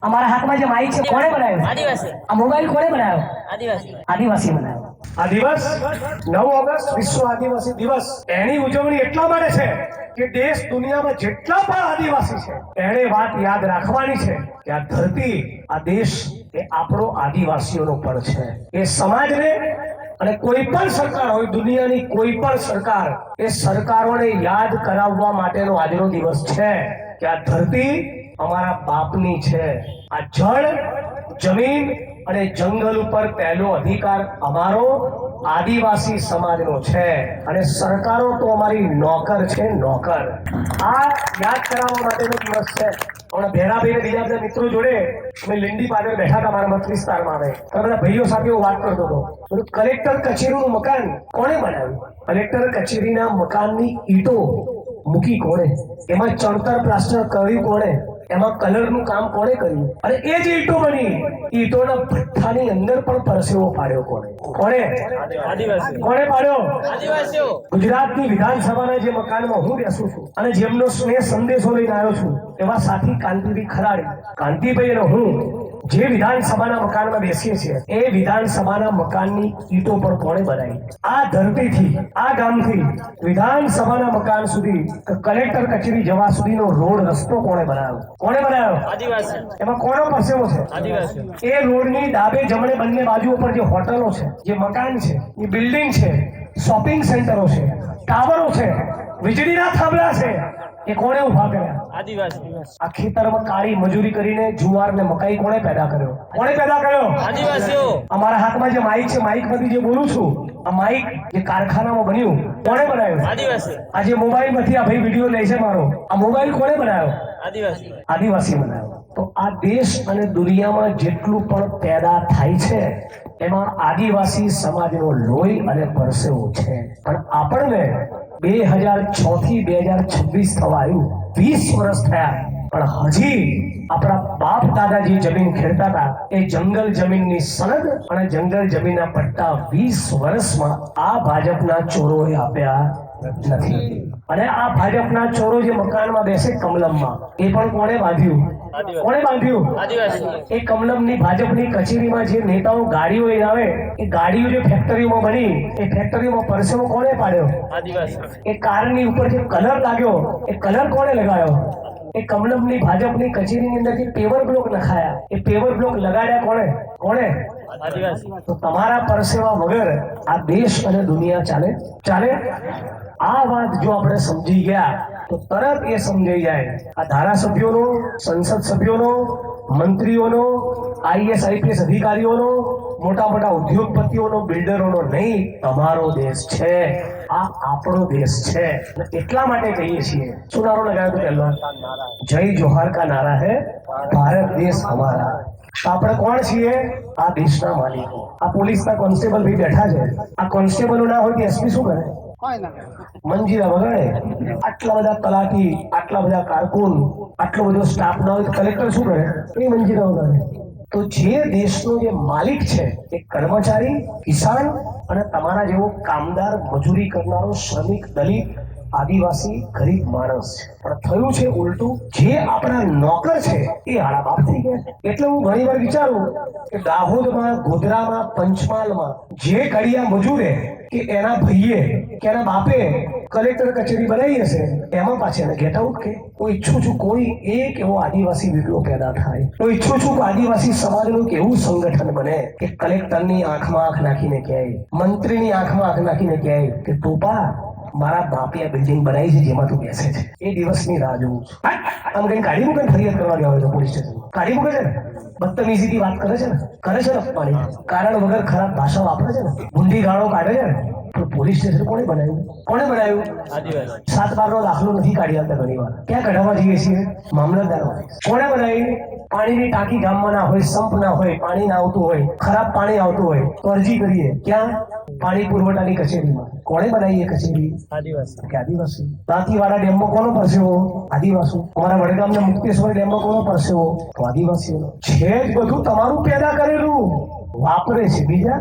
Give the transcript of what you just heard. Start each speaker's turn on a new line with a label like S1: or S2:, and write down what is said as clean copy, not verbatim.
S1: हमारा हाथ में जो माइक છે કોણે બનાવ્યો?
S2: આદિવાસી.
S1: આ મોબાઈલ કોણે બનાવ્યો?
S2: આદિવાસી.
S1: આદિવાસી બનાવ્યો.
S3: આ દિવસ 9 ઓગસ્ટ વિશ્વ આદિવાસી દિવસ એની ઉજવણી એટલા માટે છે કે દેશ દુનિયામાં જેટલા પણ આદિવાસી છે એને વાત યાદ રાખવાની છે કે આ ધરતી આ દેશ એ આપણો આદિવાસીઓનો પણ છે. એ સમાજને અને કોઈ પણ સરકાર હોય દુનિયાની કોઈ પણ સરકાર એ સરકારોને યાદ કરાવવા માટેનો આજનો દિવસ છે કે આ ધરતી અમારા બાપની છે. આ જળ જમીન અને જંગલ ઉપર પહેલો અધિકાર અમારો આદિવાસી સમાજનો છે અને સરકારો તો અમારી નોકર છે, નોકર. આ યાદ કરાવવા માટેનો દિવસ છે. હમણાં ભેરાભાઈ ને બીજા બધા મિત્રો જોડે અમે લીંડી પાદર બેઠા હતા મારા મત વિસ્તારમાં. આવે તો બધા ભાઈઓ સાથે હું વાત કરતો હતો. કલેક્ટર કચેરીનું મકાન કોણે બનાવ્યું? કલેક્ટર કચેરીના મકાનની ઈંટો મૂકી કોણે? એમાં ચણતર પ્લાસ્ટર કર્યું કોણે? એમાં કલરનું કામ કોણે કર્યું? અને એ જે ઈંટો બની ઈંટોના ભઠ્ઠાની અંદર પણ પરસેવો પાડ્યો કોણે? કોણે?
S2: આદિવાસી.
S3: કોણે પાડ્યો?
S2: આદિવાસીઓ.
S3: ગુજરાતની વિધાનસભાના જે મકાનમાં હું બેસું છું અને જેમનો સ્નેહ સંદેશો લઈને આવ્યો છું એવા સાથી કાંતિભાઈ ખરાડી, કાંતિભાઈ અને હું જે વિધાનસભાના મકાનમાં બેસીએ છીએ એ વિધાનસભાના મકાનની ઈંટો પર કોણે બનાવી? આ ધરતીથી આ ગામથી વિધાનસભાના મકાન સુધી કલેક્ટર કચેરી જવા સુધીનો રોડ રસ્તો કોણે બનાવ્યો? કોણે બનાવ્યો?
S2: આદિવાસી.
S3: એમાં કોનો પરસેવો છે?
S2: આદિવાસી.
S3: એ રોડની ડાબે જમણે બંને બાજુ ઉપર જે હોટલો છે, જે મકાન છે, એ બિલ્ડિંગ છે, શોપિંગ સેન્ટરો છે, ટાવરો છે, વીજળીના થાંભલા છે, એ કોણે ઉભા કર્યા?
S2: આદિવાસી.
S3: આ ખેતરમાં કાળી મજૂરી કરીને જુવાર ને મકાઈ કોણે પેદા કર્યો? કોણે પેદા કર્યો?
S2: આદિવાસીઓ.
S3: અમારા હાથમાં જે માઇક છે, માઇક માંથી જે બોલું છું, આ માઇક જે કારખાનામાં બન્યું કોણે બનાવ્યું?
S2: આદિવાસી.
S3: આ જે મોબાઈલ માંથી આ ભાઈ વિડીયો લે છે મારો, આ મોબાઈલ કોણે બનાવ્યો?
S2: આદિવાસી.
S3: આદિવાસી બનાવ્યો. તો આ દેશ અને દુનિયામાં જેટલું પણ પેદા થાય છે એમાં આદિવાસી સમાજનો લોહી અને પરસેવો છે. પણ આપણને 2006 થી 2026 થવા આવ્યું, 20 વર્ષ થયા, પણ હજી આપણા બાપ દાદા જે જમીન ખેડતા હતા એ જંગલ જમીનની સનદ અને જંગલ જમીનના પટ્ટા 20 વર્ષમાં આ ભાજપના ચોરોએ આપ્યા નથી. અને આ ભાજપના ચોરો જે મકાનમાં બેસે કમલમમાં, એ પણ કોણે બાંધ્યું? કોણે બાંધ્યું?
S2: આદિવાસી.
S3: એ કમલમની ભાજપની કચેરીમાં જે નેતાઓ ગાડીઓ લઈને આવે એ ગાડીઓ જે ફેક્ટરીઓમાં બની એ ફેક્ટરીઓમાં પરસેવો કોણે પાડ્યો?
S2: આદિવાસી.
S3: એ કારની ઉપર જે કલર લાગ્યો એ કલર કોણે લગાવ્યો? એ કમલમની ભાજપની કચેરીની અંદર જે પેવર બ્લોક નખાયા એ પેવર બ્લોક લગાડ્યા કોણે? કોણે?
S2: આદિવાસી.
S3: તો તમારા પરસેવા વગર આ દેશ અને દુનિયા ચાલે? ચાલે? આ વાત જો આપણે સમજી ગયા તો તરત એ સમજાઈ જાય આ ધારાસભ્યોનો, સંસદ સભ્યોનો, મંત્રીઓનો, આઈએસ આઈપીએસ અધિકારીઓનો, મોટા મોટા ઉદ્યોગપતિઓનો, બિલ્ડરોનો નહીં, તમારો દેશ છે. આ આપણો દેશ છે. એટલા માટે કહીએ છીએ. શું નારો લગાવ્યો હતો પહેલો? જય જોહાર કા નારા હે, ભારત દેશ હમારા. આપણે કોણ છીએ? આ દેશના માલિકો. આ પોલીસના કોન્સ્ટેબલ ભાઈ બેઠા છે. આ કોન્સ્ટેબલો ના હોય તો એસપી શું કરે? મંજીરા વગાડે. આટલા બધા તલાટી, આટલા બધા કારકુન, આટલો બધો સ્ટાફ ના હોય તો કલેક્ટર શું કરે? એ મંજીરા વગાડે. તો જે દેશનો જે માલિક છે એ કર્મચારી, કિસાન અને તમારા જેવો કામદાર, મજૂરી કરનારો, શ્રમિક, દલિત, આદિવાસી, ગરીબ માણસ છે. પણ થયું છે ઉલટું. જે આપણા નોકર છે એ હાડા બાપ થઈ ગયા. એટલે હું ઘણી વાર વિચારું કે દાહોદમાં, ગોધરામાં, પંચમહાલમાં જે કડિયા મજૂરે કે એના ભાઈએ કે એના બાપે કલેક્ટર કચેરી બનાવી હશે એમાં પાછી એને ગેટ આઉટ કે હું ઈચ્છું છું કોઈ એક એવો આદિવાસી વિડીયો પેદા થાય. હું ઈચ્છું છું કે આદિવાસી સમાજનું એક એવું સંગઠન બને કે કલેક્ટરની આંખમાં આંખ નાખીને કહે, મંત્રીની આંખમાં આંખ નાખીને કહે કે ટોપા મારા બાપે આ બિલ્ડિંગ બનાવી છે જેમાં તું બેસે છે. એ દિવસની રાહ જોઉં છું. આમ કઈ કાઢી મૂકે ફરિયાદ કરવાની આવે તો પોલીસ સ્ટેશન કાઢી મૂકે છે ને, બદતમીજીથી વાત કરે છે ને, કરે છે ને અપમાની, કારણ વગર ખરાબ ભાષા વાપરે છે ને, ઊંધી ગાળો કાઢે છે ને, તો પોલીસ સ્ટેશન કોણે બનાવ્યું? કોણે બનાવ્યું?
S2: આદિવાસી.
S3: 7/12 નો દાખલો નથી કાઢી આવતા ઘણી વાર. ક્યાં કઢાવવા જઈએ છીએ? મામલતદાર. કોણે બનાવી? પાણીની ટાંકી ગામમાં ના હોય, સંપ ના હોય, પાણી ના આવતું હોય, ખરાબ પાણી આવતું હોય તો અરજી કરીએ. ક્યાં? પાણી પુરવઠાની કચેરીમાં. કોણે બનાવી એ કચેરી?
S2: આદિવાસી.
S3: કે આદિવાસી. દાંતીવાડા ડેમમાં કોનો પરસેવો? આદિવાસી. અમારા વડગામના મુક્તેશ્વર ડેમમાં કોનો પરસેવો? તો આદિવાસીઓનો. છે જ બધું તમારું પેદા કરેલું વાપરે છે બીજા